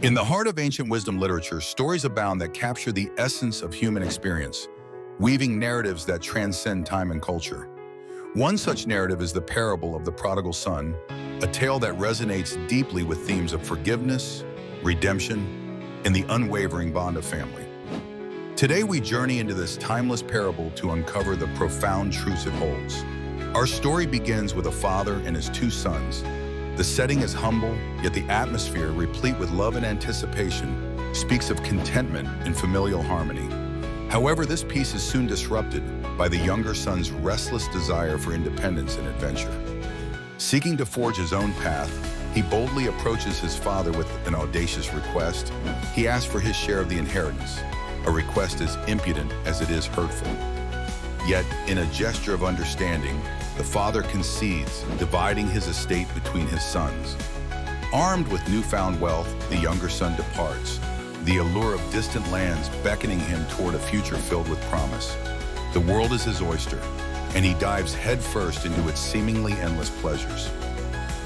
In the heart of ancient wisdom literature, stories abound that capture the essence of human experience, weaving narratives that transcend time and culture. One such narrative is the parable of the prodigal son, a tale that resonates deeply with themes of forgiveness, redemption, and the unwavering bond of family. Today we journey into this timeless parable to uncover the profound truths it holds. Our story begins with a father and his two sons. The setting is humble, yet the atmosphere, replete with love and anticipation, speaks of contentment and familial harmony. However, this peace is soon disrupted by the younger son's restless desire for independence and adventure. Seeking to forge his own path, he boldly approaches his father with an audacious request. He asks for his share of the inheritance, a request as impudent as it is hurtful. Yet, in a gesture of understanding, the father concedes, dividing his estate between his sons. Armed with newfound wealth, the younger son departs, the allure of distant lands beckoning him toward a future filled with promise. The world is his oyster, and he dives headfirst into its seemingly endless pleasures.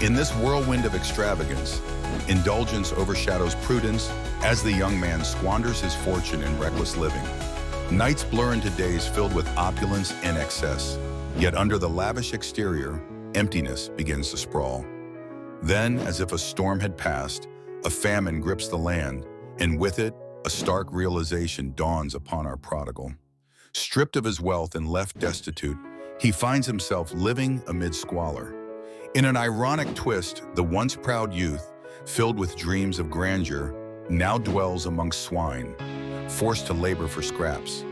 In this whirlwind of extravagance, indulgence overshadows prudence as the young man squanders his fortune in reckless living. Nights blur into days filled with opulence and excess, yet under the lavish exterior, emptiness begins to sprawl. Then, as if a storm had passed, a famine grips the land, and with it, a stark realization dawns upon our prodigal. Stripped of his wealth and left destitute, he finds himself living amid squalor. In an ironic twist, the once proud youth, filled with dreams of grandeur, now dwells amongst swine, forced to labor for scraps.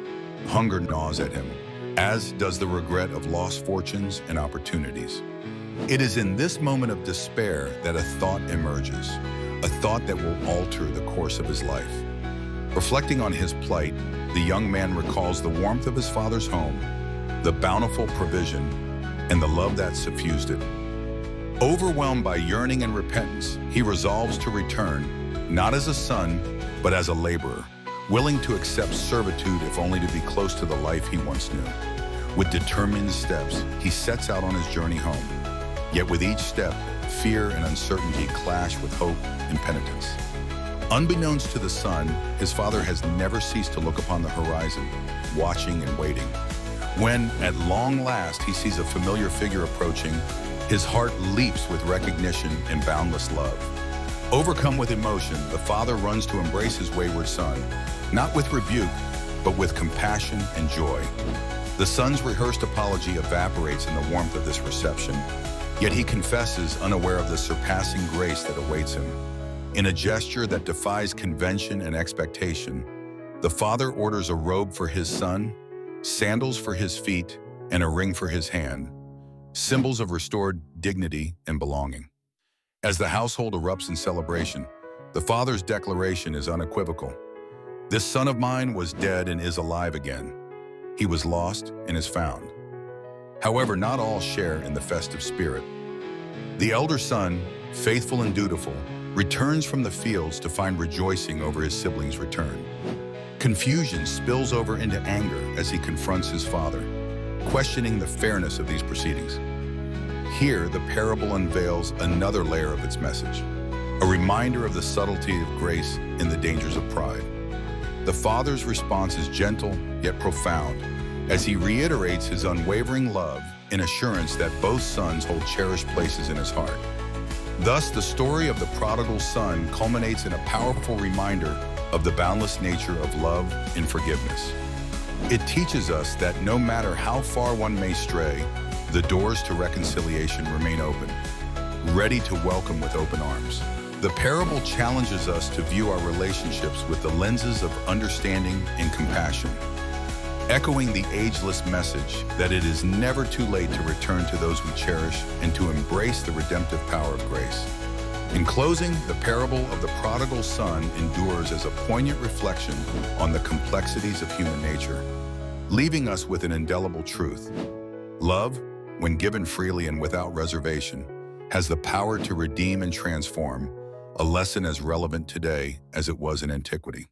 Hunger gnaws at him, as does the regret of lost fortunes and opportunities. It is in this moment of despair that a thought emerges, a thought that will alter the course of his life. Reflecting on his plight, the young man recalls the warmth of his father's home, the bountiful provision, and the love that suffused it. Overwhelmed by yearning and repentance, he resolves to return, not as a son, but as a laborer, willing to accept servitude if only to be close to the life he once knew. With determined steps, he sets out on his journey home. Yet with each step, fear and uncertainty clash with hope and penitence. Unbeknownst to the son, his father has never ceased to look upon the horizon, watching and waiting. When, at long last, he sees a familiar figure approaching, his heart leaps with recognition and boundless love. Overcome with emotion, the father runs to embrace his wayward son, not with rebuke, but with compassion and joy. The son's rehearsed apology evaporates in the warmth of this reception, yet he confesses, unaware of the surpassing grace that awaits him. In a gesture that defies convention and expectation, the father orders a robe for his son, sandals for his feet, and a ring for his hand, symbols of restored dignity and belonging. As the household erupts in celebration, the father's declaration is unequivocal. This son of mine was dead and is alive again. He was lost and is found. However, not all share in the festive spirit. The elder son, faithful and dutiful, returns from the fields to find rejoicing over his siblings' return. Confusion spills over into anger as he confronts his father, questioning the fairness of these proceedings. Here, the parable unveils another layer of its message, a reminder of the subtlety of grace and the dangers of pride. The father's response is gentle yet profound as he reiterates his unwavering love and assurance that both sons hold cherished places in his heart. Thus, the story of the prodigal son culminates in a powerful reminder of the boundless nature of love and forgiveness. It teaches us that no matter how far one may stray, the doors to reconciliation remain open, ready to welcome with open arms. The parable challenges us to view our relationships with the lenses of understanding and compassion, echoing the ageless message that it is never too late to return to those we cherish and to embrace the redemptive power of grace. In closing, the parable of the prodigal son endures as a poignant reflection on the complexities of human nature, leaving us with an indelible truth. Love, when given freely and without reservation, has the power to redeem and transform, a lesson as relevant today as it was in antiquity.